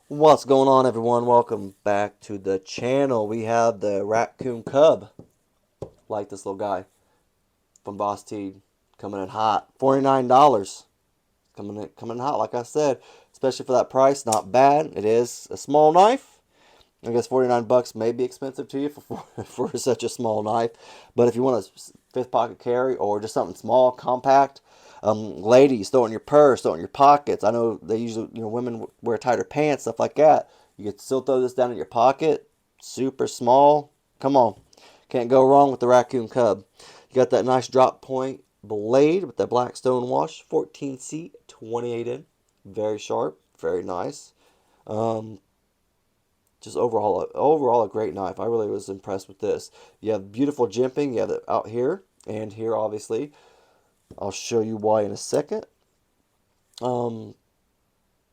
What's going on, everyone? Welcome back to the channel. We have the Raccoon Cub, like this little guy from Vosteed, coming in hot. $49. Coming in hot, like I said, especially for that price. Not bad. It is a small knife. I guess 49 bucks may be expensive to you for such a small knife, but if you want a fifth pocket carry or just something small, compact, ladies, throw it in your purse, throw it in your pockets. I know they usually, women wear tighter pants, stuff like that. You can still throw this down in your pocket. Super small. Come on, can't go wrong with the Raccoon Cub. You got that nice drop point blade with that black stone wash, 14C, 28 in, very sharp, very nice. Um, just overall a great knife. I really was impressed with this. You have beautiful jimping. You have it out here and here, obviously. I'll show you why in a second. Um,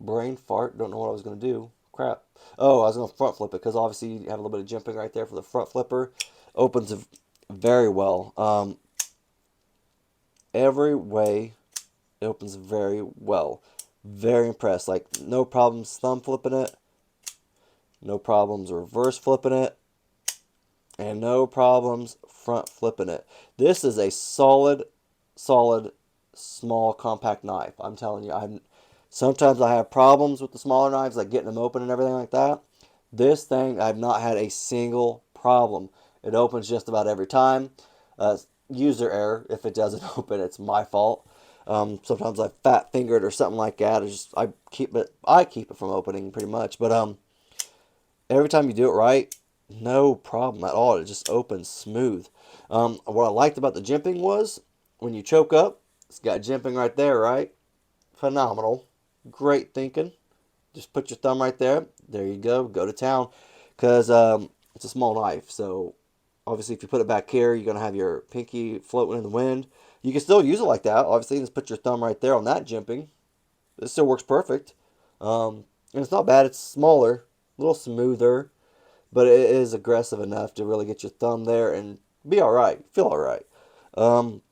Brain fart. Don't know what I was going to do. Crap. Oh, I was going to front flip it because obviously you have a little bit of jimping right there for the front flipper. Opens very well. Every way it opens very well. Very impressed. Like, no problems thumb flipping it. No problems reverse flipping it. And no problems front flipping it. This is a solid, small, compact knife. I'm telling you, sometimes I have problems with the smaller knives, like getting them open and everything like that. This thing, I've not had a single problem. It opens just about every time. User error. If it doesn't open, it's my fault. Sometimes I fat fingered or something like that. I keep it from opening pretty much. But every time you do it right, no problem at all. It just opens smooth. What I liked about the jimping was when you choke up, it's got jimping right there, right? Phenomenal. Great thinking. Just put your thumb right there. There you go. Go to town. Because it's a small knife. So obviously, if you put it back here, you're going to have your pinky floating in the wind. You can still use it like that. Obviously, just put your thumb right there on that jimping. It still works perfect. And it's not bad. It's smaller, a little smoother, but it is aggressive enough to really get your thumb there and be all right, feel all right. Um,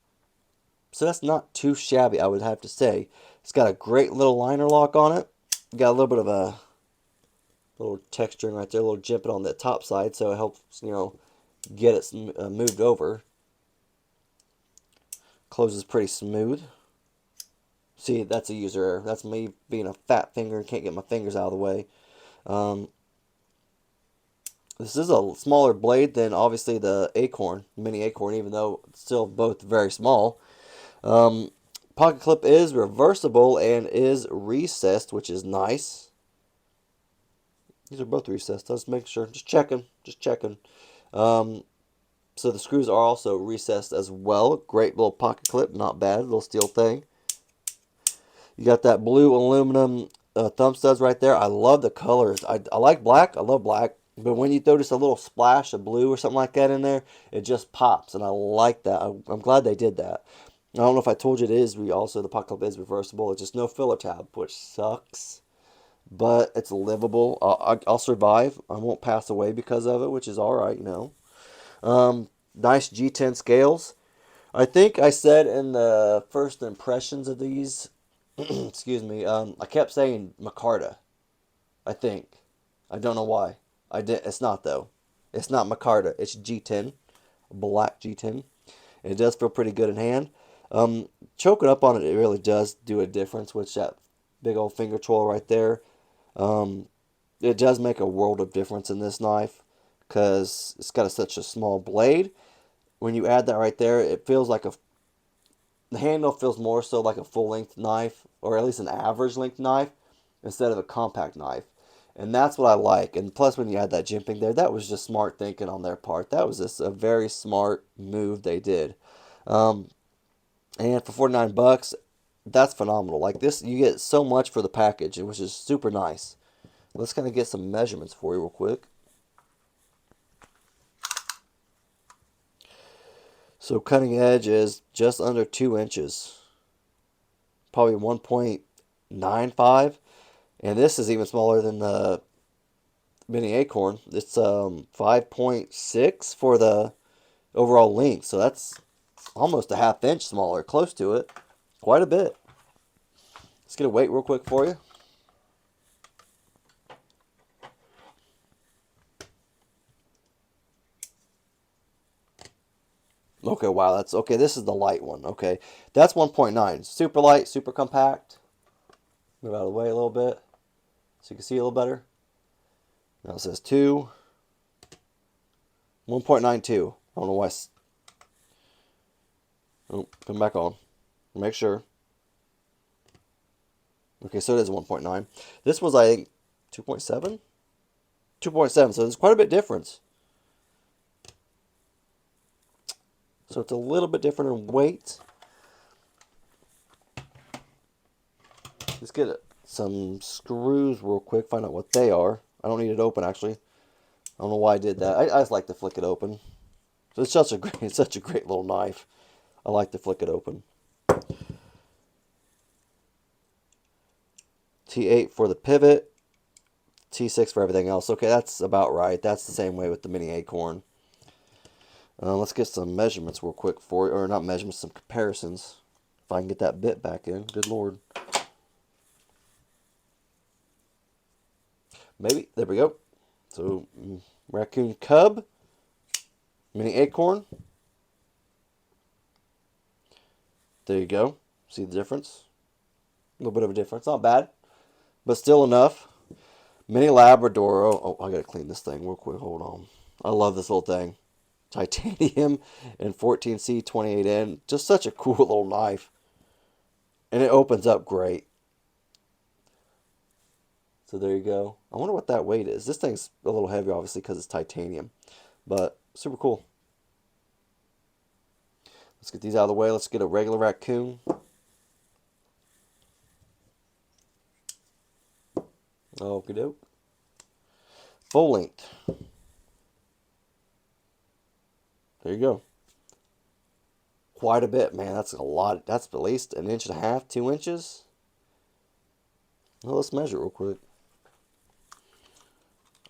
so that's not too shabby, I would have to say. It's got a great little liner lock on it. Got a little bit of a little texturing right there, a little jimping on the top side, so it helps get it moved over. Closes pretty smooth. See, that's a user error. That's me being a fat finger and can't get my fingers out of the way. Um, This is a smaller blade than obviously the Acorn, mini Acorn, even though it's still both very small. Um, Pocket clip is reversible and is recessed, which is nice. These are both recessed. Let's make sure. Just checking. Just checking. Um, so the screws are also recessed as well. Great little pocket clip. Not bad. Little steel thing. You got that blue aluminum thumb studs right there. I love the colors. I like black. I love black. But when you throw just a little splash of blue or something like that in there, it just pops. And I like that. I'm glad they did that. I don't know if I told you it is. The pocket clip is reversible. It's just no filler tab, which sucks. But it's livable. I'll survive. I won't pass away because of it, which is all right, Nice G10 scales. I think I said in the first impressions of these, excuse me, I kept saying Micarta. I think. I don't know why. I did. It's not though. It's not Micarta. It's G10, black G10. It does feel pretty good in hand. Choking up on it, it really does do a difference with that big old finger twirl right there. Um, it does make a world of difference in this knife because it's got such a small blade. When you add that right there, it feels like the handle feels more so like a full length knife, or at least an average length knife, instead of a compact knife. And that's what I like. And plus, when you add that jimping there, that was just smart thinking on their part. That was just a very smart move they did. Um, and for 49 bucks, that's phenomenal. Like this, you get so much for the package, which is super nice. Let's kind of get some measurements for you real quick. So cutting edge is just under 2 inches, probably 1.95. And this is even smaller than the mini Acorn. It's 5.6 for the overall length. So that's almost a half inch smaller, close to it. Quite a bit. Let's get a weight real quick for you. Okay, wow, that's okay. This is the light one. Okay, that's 1.9. Super light, super compact. Move out of the way a little bit so you can see a little better. Now it says 2, 1.92. I don't know why. Oh, come back on. Make sure. Okay, so it is 1.9. This was, I think, 2.7? 2.7, so there's quite a bit difference. So it's a little bit different in weight. Let's get some screws real quick, find out what they are. I don't need it open, actually. I don't know why I did that. I just like to flick it open. So it's such a great little knife. I like to flick it open. T8 for the pivot. T6 for everything else. Okay, that's about right. That's the same way with the mini Acorn. Let's get some measurements real quick or not measurements, some comparisons. If I can get that bit back in. Good Lord. Maybe. There we go. So, Raccoon Cub. Mini Acorn. There you go. See the difference? A little bit of a difference. Not bad. But still enough. Mini Labrador. Oh, I gotta clean this thing real quick. Hold on. I love this whole thing. Titanium and 14C 28N. Just such a cool little knife. And it opens up great. So there you go. I wonder what that weight is. This thing's a little heavy, obviously, because it's titanium. But super cool. Let's get these out of the way. Let's get a regular Raccoon. Okie doke. Full length. There you go. Quite a bit, man. That's a lot. That's at least 1.5 inches, 2 inches. Well, let's measure real quick.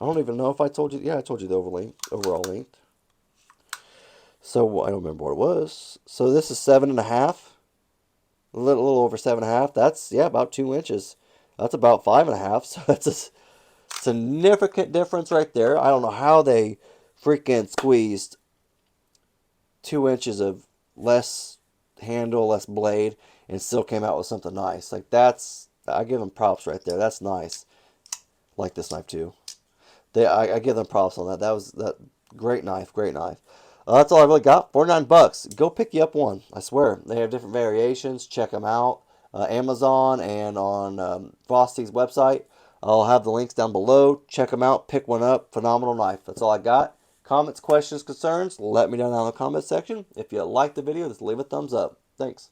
I don't even know if I told you. Yeah, I told you the overall length. So I don't remember what it was. So this is 7.5. A little over 7.5. That's, yeah, about 2 inches. That's about 5.5. So that's a significant difference right there. I don't know how they freaking squeezed 2 inches of less handle, less blade, and still came out with something nice. Like, that's, I give them props right there. That's nice. Like this knife too. I give them props on that. That was that great knife, great knife. That's all I really got. $49. Go pick you up one. I swear they have different variations. Check them out. Amazon and on Vosteed's website. I'll have the links down below. Check them out. Pick one up. Phenomenal knife. That's all I got. Comments, questions, concerns, let me know down in the comment section. If you like the video, just leave a thumbs up. Thanks.